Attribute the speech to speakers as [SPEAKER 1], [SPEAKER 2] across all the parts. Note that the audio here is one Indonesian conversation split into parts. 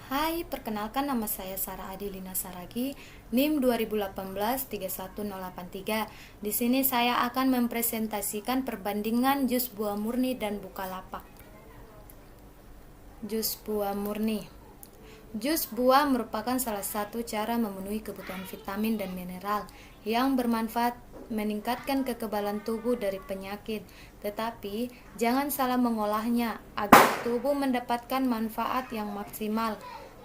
[SPEAKER 1] Hai, perkenalkan nama saya Sarah Adilina Saragi, NIM 2018-31083. Di sini saya akan mempresentasikan perbandingan jus buah murni dan Bukalapak. Jus buah murni. Jus buah merupakan salah satu cara memenuhi kebutuhan vitamin dan mineral yang bermanfaat meningkatkan kekebalan tubuh dari penyakit. Tetapi, jangan salah mengolahnya agar tubuh mendapatkan manfaat yang maksimal.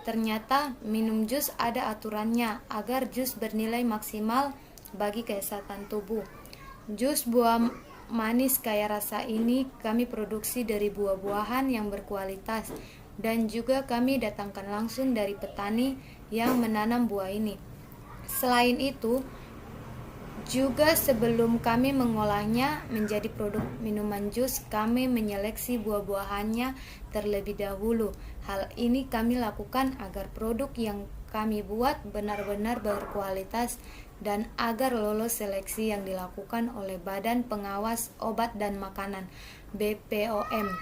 [SPEAKER 1] Ternyata, minum jus ada aturannya agar jus bernilai maksimal bagi kesehatan tubuh. Jus buah manis kaya rasa ini kami produksi dari buah-buahan yang berkualitas dan juga kami datangkan langsung dari petani yang menanam buah ini. Selain itu, juga sebelum kami mengolahnya menjadi produk minuman jus, kami menyeleksi buah-buahannya terlebih dahulu. Hal ini kami lakukan agar produk yang kami buat benar-benar berkualitas dan agar lolos seleksi yang dilakukan oleh Badan Pengawas Obat dan Makanan (BPOM).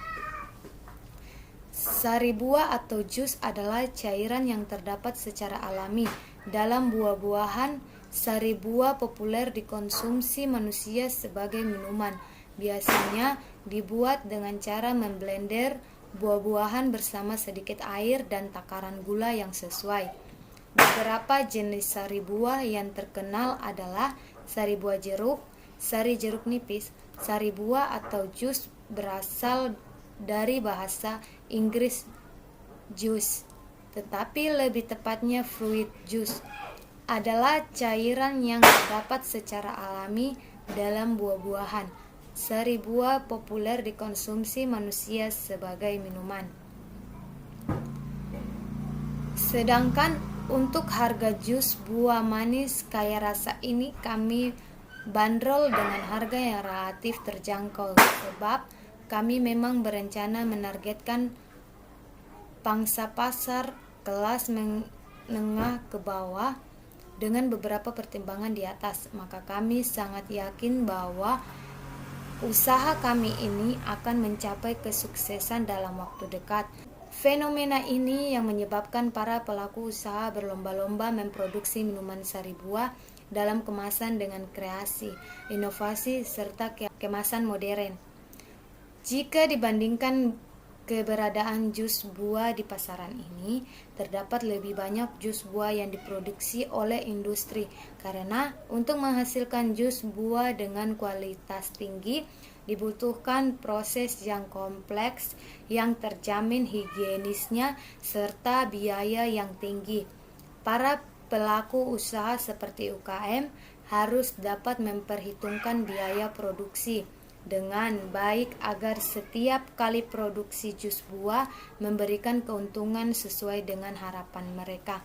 [SPEAKER 1] Sari buah atau jus adalah cairan yang terdapat secara alami dalam buah-buahan. Sari buah populer dikonsumsi manusia sebagai minuman. Biasanya dibuat dengan cara memblender buah-buahan bersama sedikit air dan takaran gula yang sesuai. Beberapa jenis sari buah yang terkenal adalah sari buah jeruk, sari jeruk nipis. Sari buah atau jus berasal dari bahasa Inggris juice, tetapi lebih tepatnya fruit juice adalah cairan yang terdapat secara alami dalam buah-buahan. Sari buah populer dikonsumsi manusia sebagai minuman. Sedangkan untuk harga jus buah manis kaya rasa ini kami bandrol dengan harga yang relatif terjangkau sebab kami memang berencana menargetkan pangsa pasar kelas menengah ke bawah. Dengan beberapa pertimbangan di atas, maka kami sangat yakin bahwa usaha kami ini akan mencapai kesuksesan dalam waktu dekat. Fenomena ini yang menyebabkan para pelaku usaha berlomba-lomba memproduksi minuman sari buah dalam kemasan dengan kreasi, inovasi, serta kemasan modern. Jika dibandingkan keberadaan jus buah di pasaran ini, terdapat lebih banyak jus buah yang diproduksi oleh industri karena untuk menghasilkan jus buah dengan kualitas tinggi dibutuhkan proses yang kompleks yang terjamin higienisnya serta biaya yang tinggi. Para pelaku usaha seperti UKM harus dapat memperhitungkan biaya produksi dengan baik agar setiap kali produksi jus buah memberikan keuntungan sesuai dengan harapan mereka.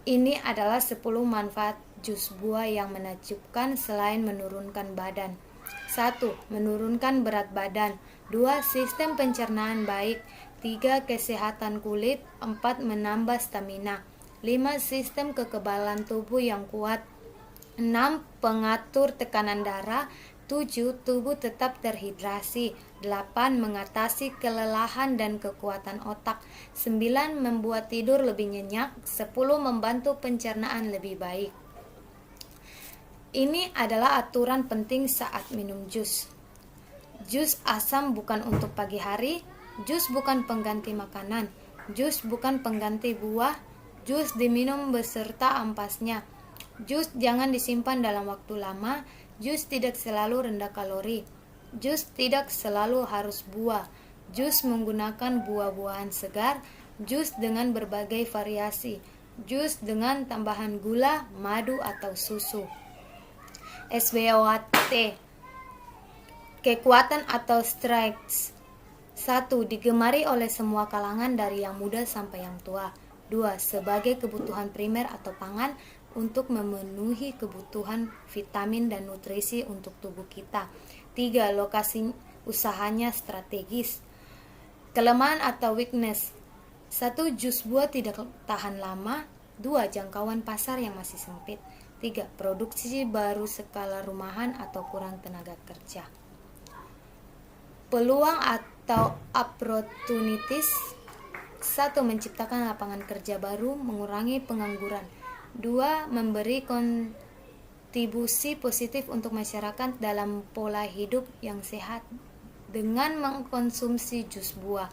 [SPEAKER 1] Ini adalah 10 manfaat jus buah yang menakjubkan selain menurunkan badan. 1. Menurunkan berat badan. 2. Sistem pencernaan baik. 3. Kesehatan kulit. 4. Menambah stamina. 5. Sistem kekebalan tubuh yang kuat. 6. Pengatur tekanan darah. 7. Tubuh tetap terhidrasi. 8. Mengatasi kelelahan dan kekuatan otak. 9. Membuat tidur lebih nyenyak. 10. Membantu pencernaan lebih baik. Ini adalah aturan penting saat minum jus. Jus asam bukan untuk pagi hari. Jus bukan pengganti makanan. Jus bukan pengganti buah. Jus diminum beserta ampasnya. Jus jangan disimpan dalam waktu lama. Jus tidak selalu rendah kalori. Jus tidak selalu harus buah. Jus menggunakan buah-buahan segar. Jus dengan berbagai variasi. Jus dengan tambahan gula, madu atau susu. SBOT. Kekuatan atau strength. 1. Digemari oleh semua kalangan dari yang muda sampai yang tua. 2. Sebagai kebutuhan primer atau pangan untuk memenuhi kebutuhan vitamin dan nutrisi untuk tubuh kita. 3. Lokasi usahanya strategis. Kelemahan atau weakness. 1. Jus buah tidak tahan lama. 2. Jangkauan pasar yang masih sempit. 3. Produksi baru skala rumahan atau kurang tenaga kerja. Peluang atau opportunities. 1. Menciptakan lapangan kerja baru, mengurangi pengangguran. 2. Memberi kontribusi positif untuk masyarakat dalam pola hidup yang sehat dengan mengkonsumsi jus buah.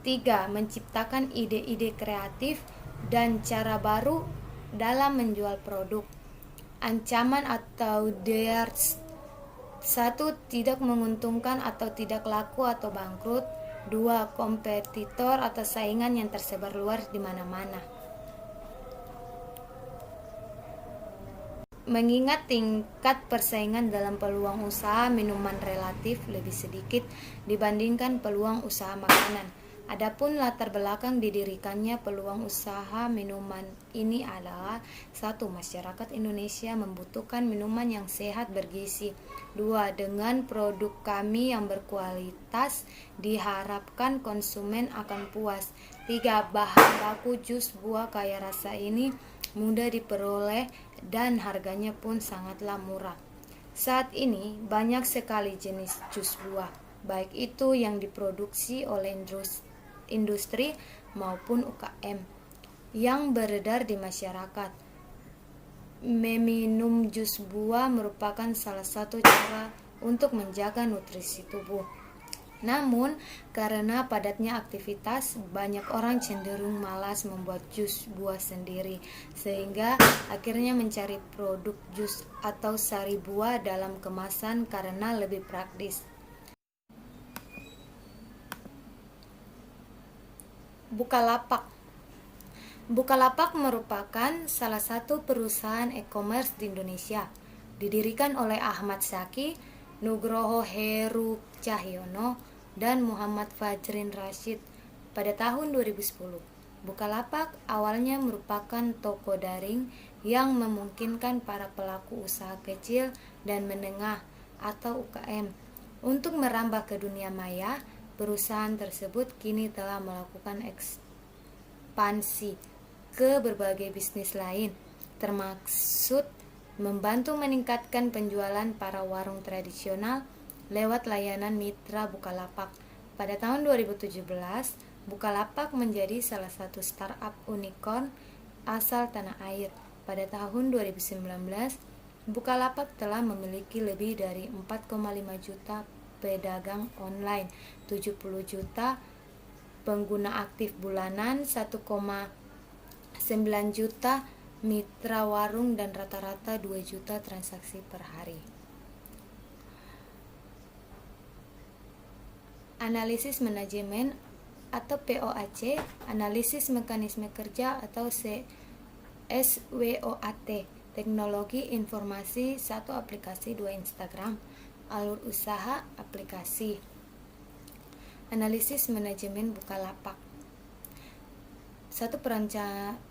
[SPEAKER 1] 3. Menciptakan ide-ide kreatif dan cara baru dalam menjual produk. Ancaman atau dares: 1. Tidak menguntungkan atau tidak laku atau bangkrut. 2. Kompetitor atau saingan yang tersebar luas di mana-mana. Mengingat tingkat persaingan dalam peluang usaha minuman relatif lebih sedikit dibandingkan peluang usaha makanan. Adapun latar belakang didirikannya peluang usaha minuman ini adalah: 1. Masyarakat Indonesia membutuhkan minuman yang sehat bergizi. 2. Dengan produk kami yang berkualitas diharapkan konsumen akan puas. 3. Bahan baku jus buah kaya rasa ini mudah diperoleh dan harganya pun sangatlah murah. Saat ini banyak sekali jenis jus buah, baik itu yang diproduksi oleh industri maupun UKM, yang beredar di masyarakat. Meminum jus buah merupakan salah satu cara untuk menjaga nutrisi tubuh. Namun, karena padatnya aktivitas, banyak orang cenderung malas membuat jus buah sendiri, sehingga akhirnya mencari produk jus atau sari buah dalam kemasan karena lebih praktis. Bukalapak. Bukalapak merupakan salah satu perusahaan e-commerce di Indonesia. Didirikan oleh Ahmad Syaki, Nugroho Heru Cahyono, dan Muhammad Fajrin Rashid pada tahun 2010. Bukalapak awalnya merupakan toko daring yang memungkinkan para pelaku usaha kecil dan menengah atau UKM untuk merambah ke dunia maya. Perusahaan tersebut kini telah melakukan ekspansi ke berbagai bisnis lain, termaksud membantu meningkatkan penjualan para warung tradisional lewat layanan mitra Bukalapak. Pada tahun 2017, Bukalapak menjadi salah satu startup unicorn asal tanah air. Pada tahun 2019, Bukalapak telah memiliki lebih dari 4,5 juta pedagang online, 70 juta pengguna aktif bulanan, 1,9 juta mitra warung, dan rata-rata 2 juta transaksi per hari. Analisis manajemen atau POAC, analisis mekanisme kerja atau SWOT, teknologi informasi 1 aplikasi 2 Instagram, alur usaha aplikasi. Analisis manajemen Bukalapak: 1.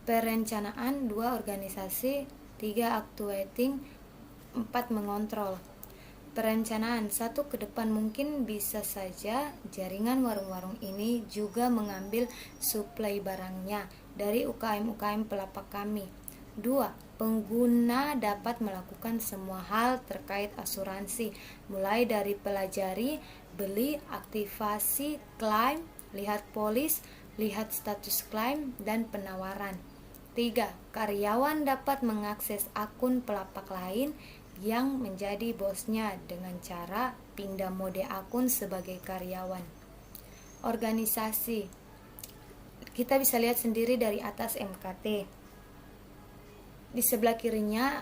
[SPEAKER 1] Perencanaan, 2. Organisasi, 3. Actuating, 4. Mengontrol. Perencanaan: 1. Ke depan mungkin bisa saja jaringan warung-warung ini juga mengambil suplai barangnya dari UKM-UKM pelapak kami. 2. Pengguna dapat melakukan semua hal terkait asuransi, mulai dari pelajari, beli, aktivasi, klaim, lihat polis, lihat status klaim, dan penawaran. 3. Karyawan dapat mengakses akun pelapak lain yang menjadi bosnya dengan cara pindah mode akun sebagai karyawan. Organisasi: kita bisa lihat sendiri dari atas MKT. Di sebelah kirinya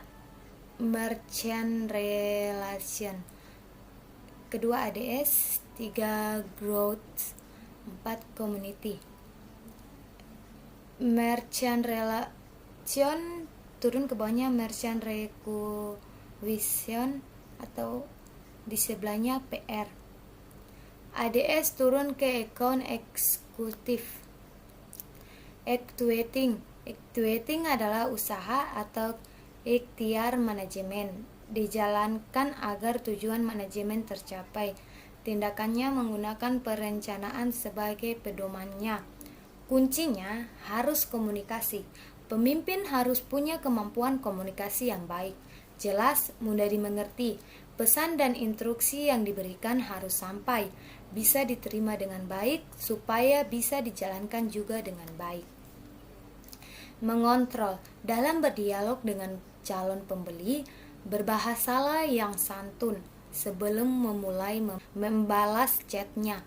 [SPEAKER 1] Merchant Relation, kedua ADS, 3 Growth, 4 Community. Merchant Relation turun ke bawahnya Merchant Requisition atau di sebelahnya PR. ADS turun ke Account Eksekutif. Actuating adalah usaha atau ikhtiar manajemen, dijalankan agar tujuan manajemen tercapai. Tindakannya menggunakan perencanaan sebagai pedomannya. Kuncinya harus komunikasi. Pemimpin harus punya kemampuan komunikasi yang baik, jelas, mudah dimengerti. Pesan dan instruksi yang diberikan harus sampai bisa diterima dengan baik supaya bisa dijalankan juga dengan baik. Mengontrol dalam berdialog dengan calon pembeli, berbahasalah yang santun sebelum memulai membalas chatnya.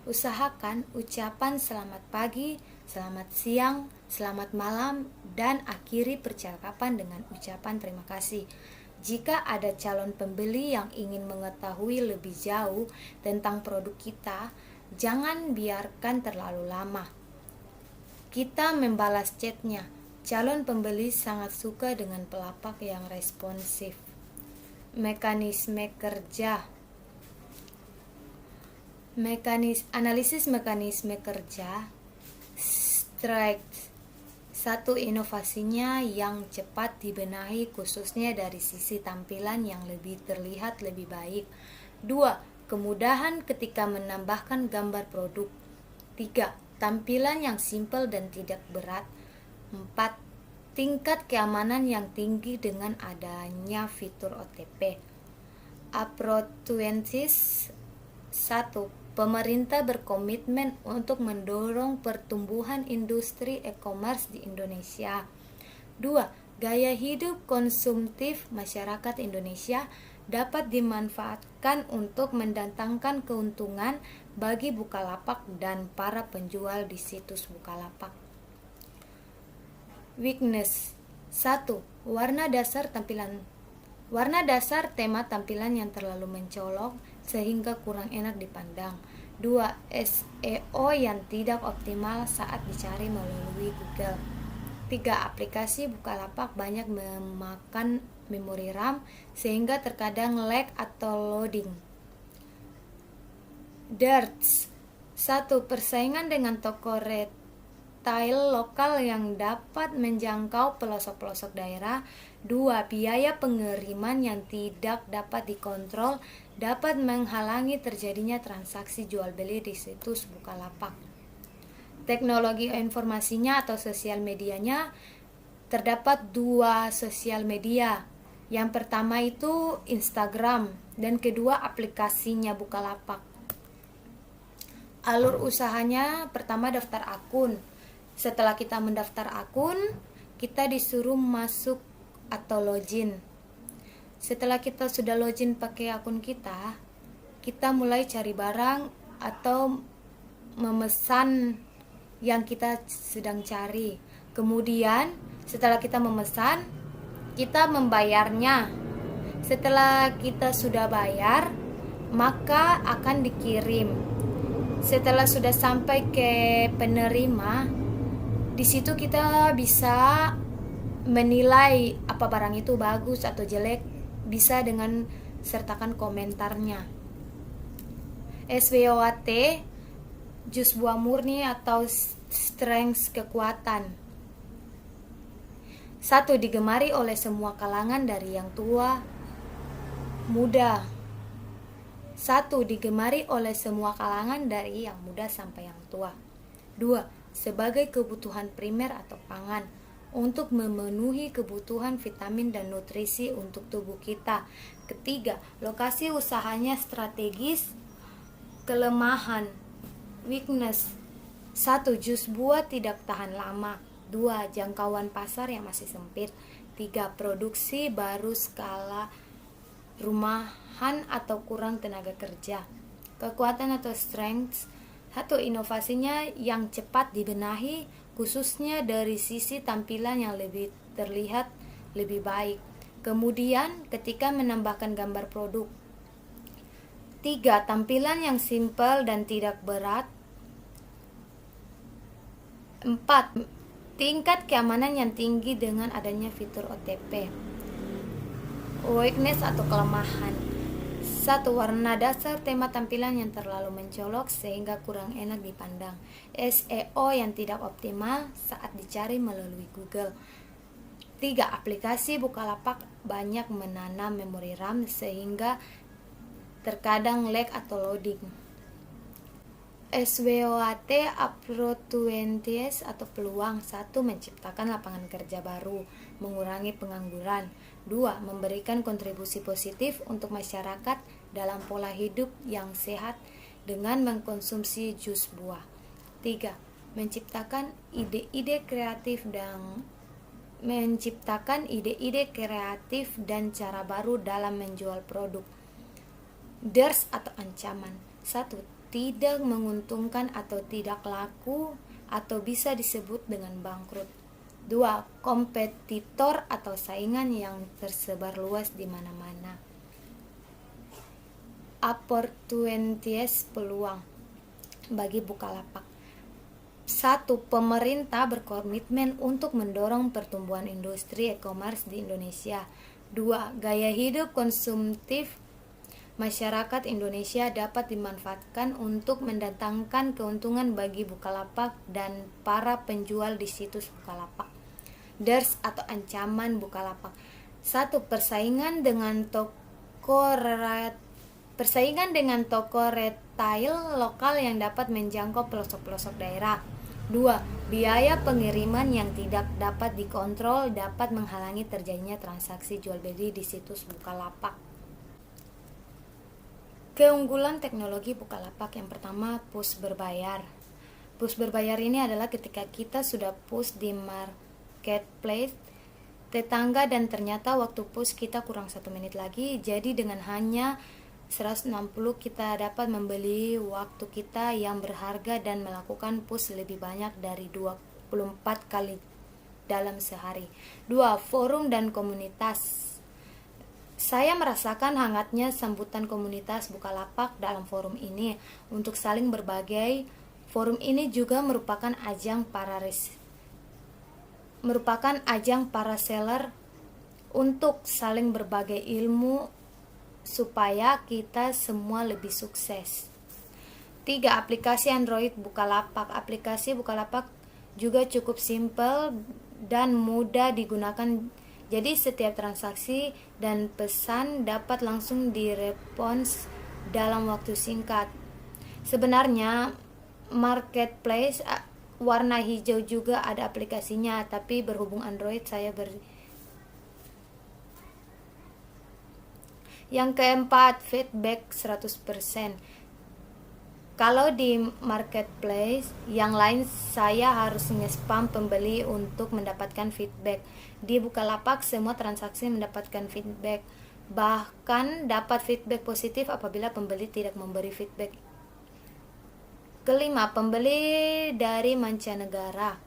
[SPEAKER 1] Usahakan ucapan selamat pagi, selamat siang, selamat malam, dan akhiri percakapan dengan ucapan terima kasih. Jika ada calon pembeli yang ingin mengetahui lebih jauh tentang produk kita, jangan biarkan terlalu lama. Kita membalas chatnya. Calon pembeli sangat suka dengan pelapak yang responsif. Mekanisme kerja. Analisis mekanisme kerja. Strike. Satu, inovasinya yang cepat dibenahi khususnya dari sisi tampilan yang lebih terlihat lebih baik. 2. Kemudahan ketika menambahkan gambar produk. 3. Tampilan yang simpel dan tidak berat. 4. Tingkat keamanan yang tinggi dengan adanya fitur OTP. Opportunities. 1. Pemerintah berkomitmen untuk mendorong pertumbuhan industri e-commerce di Indonesia. 2. Gaya hidup konsumtif masyarakat Indonesia dapat dimanfaatkan untuk mendatangkan keuntungan bagi Bukalapak dan para penjual di situs Bukalapak. Weakness. 1. Warna dasar tema tampilan yang terlalu mencolok sehingga kurang enak dipandang. 2. SEO yang tidak optimal saat dicari melalui Google. 3. Aplikasi Bukalapak banyak memakan memori RAM sehingga terkadang lag atau loading. Darts. 1. Persaingan dengan toko retail lokal yang dapat menjangkau pelosok-pelosok daerah. 2. Biaya pengiriman yang tidak dapat dikontrol dapat menghalangi terjadinya transaksi jual beli di situs Bukalapak. Teknologi informasinya atau sosial medianya, terdapat 2 sosial media. Yang pertama itu Instagram dan kedua aplikasinya Bukalapak. Alur usahanya, pertama daftar akun. Setelah kita mendaftar akun, kita disuruh masuk atau login. Setelah kita sudah login pakai akun kita mulai cari barang atau memesan yang kita sedang cari. Kemudian setelah kita memesan, kita membayarnya. Setelah kita sudah bayar, maka akan dikirim. Setelah sudah sampai ke penerima, di situ kita bisa menilai apa barang itu bagus atau jelek, bisa dengan sertakan komentarnya. SWOT, jus buah murni atau strength kekuatan. 1. Digemari oleh semua kalangan dari yang tua, muda. 1. Digemari oleh semua kalangan dari yang muda sampai yang tua. 2. Sebagai kebutuhan primer atau pangan untuk memenuhi kebutuhan vitamin dan nutrisi untuk tubuh kita. Ketiga, lokasi usahanya strategis. Kelemahan, weakness. 1. Jus buah tidak tahan lama. 2. Jangkauan pasar yang masih sempit. 3. Produksi baru skala rumahan atau kurang tenaga kerja. Kekuatan atau strengths. 1. Inovasinya yang cepat dibenahi khususnya dari sisi tampilan yang lebih terlihat lebih baik. Kemudian ketika menambahkan gambar produk. 3. Tampilan yang simpel dan tidak berat. 4. Tingkat keamanan yang tinggi dengan adanya fitur OTP. Weakness atau kelemahan. 1. Warna dasar tema tampilan yang terlalu mencolok sehingga kurang enak dipandang. SEO yang tidak optimal saat dicari melalui Google. 3. Aplikasi Bukalapak banyak menanam memori RAM sehingga terkadang lag atau loading. SWOT opportunities atau peluang. 1. Menciptakan lapangan kerja baru, mengurangi pengangguran. 2. Memberikan kontribusi positif untuk masyarakat dalam pola hidup yang sehat dengan mengkonsumsi jus buah. 3. Menciptakan ide-ide kreatif dan cara baru dalam menjual produk. DERS atau ancaman. 1. Tidak menguntungkan atau tidak laku atau bisa disebut dengan bangkrut. 2. Kompetitor atau saingan yang tersebar luas di mana-mana. Opportunities, peluang bagi Bukalapak. 1. Pemerintah berkomitmen untuk mendorong pertumbuhan industri e-commerce di Indonesia. 2. Gaya hidup konsumtif masyarakat Indonesia dapat dimanfaatkan untuk mendatangkan keuntungan bagi Bukalapak dan para penjual di situs Bukalapak. DERS atau ancaman Bukalapak. 1. Persaingan dengan toko retail lokal yang dapat menjangkau pelosok-pelosok daerah. 2. Biaya pengiriman yang tidak dapat dikontrol dapat menghalangi terjadinya transaksi jual beli di situs Bukalapak. Keunggulan teknologi Bukalapak yang pertama, push berbayar. Push berbayar ini adalah ketika kita sudah push di marketplace tetangga dan ternyata waktu push kita kurang 1 menit lagi, jadi dengan hanya 160 kita dapat membeli waktu kita yang berharga dan melakukan push lebih banyak dari 24 kali dalam sehari. 2. Forum dan komunitas. Saya merasakan hangatnya sambutan komunitas Bukalapak dalam forum ini untuk saling berbagai. Forum ini juga merupakan ajang para seller untuk saling berbagi ilmu supaya kita semua lebih sukses. 3. Aplikasi Android Bukalapak. Aplikasi Bukalapak juga cukup simpel dan mudah digunakan. Jadi setiap transaksi dan pesan dapat langsung direspons dalam waktu singkat. Sebenarnya marketplace warna hijau juga ada aplikasinya, tapi berhubung Android Yang keempat, feedback 100%. Kalau di marketplace yang lain saya harus nge-spam pembeli untuk mendapatkan feedback. Di Bukalapak semua transaksi mendapatkan feedback. Bahkan dapat feedback positif apabila pembeli tidak memberi feedback. Kelima, pembeli dari mancanegara.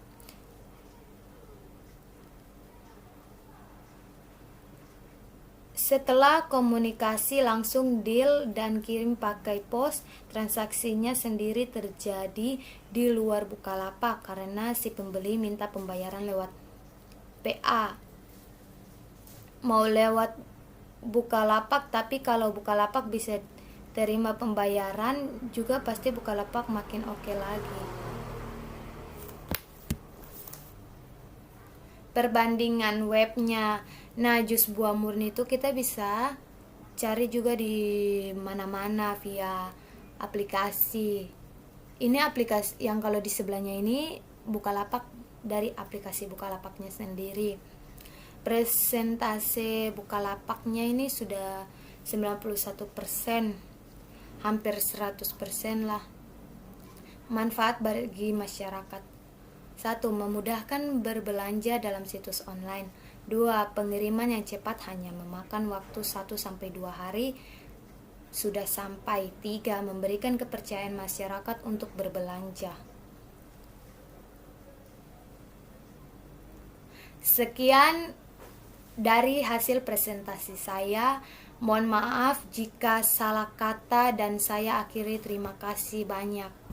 [SPEAKER 1] Setelah komunikasi langsung deal dan kirim pakai pos, transaksinya sendiri terjadi di luar Bukalapak karena si pembeli minta pembayaran lewat PA. Mau lewat Bukalapak, tapi kalau Bukalapak bisa terima pembayaran juga pasti Bukalapak makin oke lagi. Perbandingan webnya. Nah, jus buah murni itu kita bisa cari juga di mana-mana via aplikasi. Ini aplikasi yang kalau di sebelahnya ini Bukalapak, dari aplikasi Bukalapaknya sendiri. Presentase Bukalapaknya ini sudah 91%, hampir 100% lah. Manfaat bagi masyarakat. 1. Memudahkan berbelanja dalam situs online. 2. Pengiriman yang cepat hanya memakan waktu 1-2 hari sudah sampai. 3. Memberikan kepercayaan masyarakat untuk berbelanja. Sekian dari hasil presentasi saya. Mohon maaf jika salah kata dan saya akhiri. Terima kasih banyak.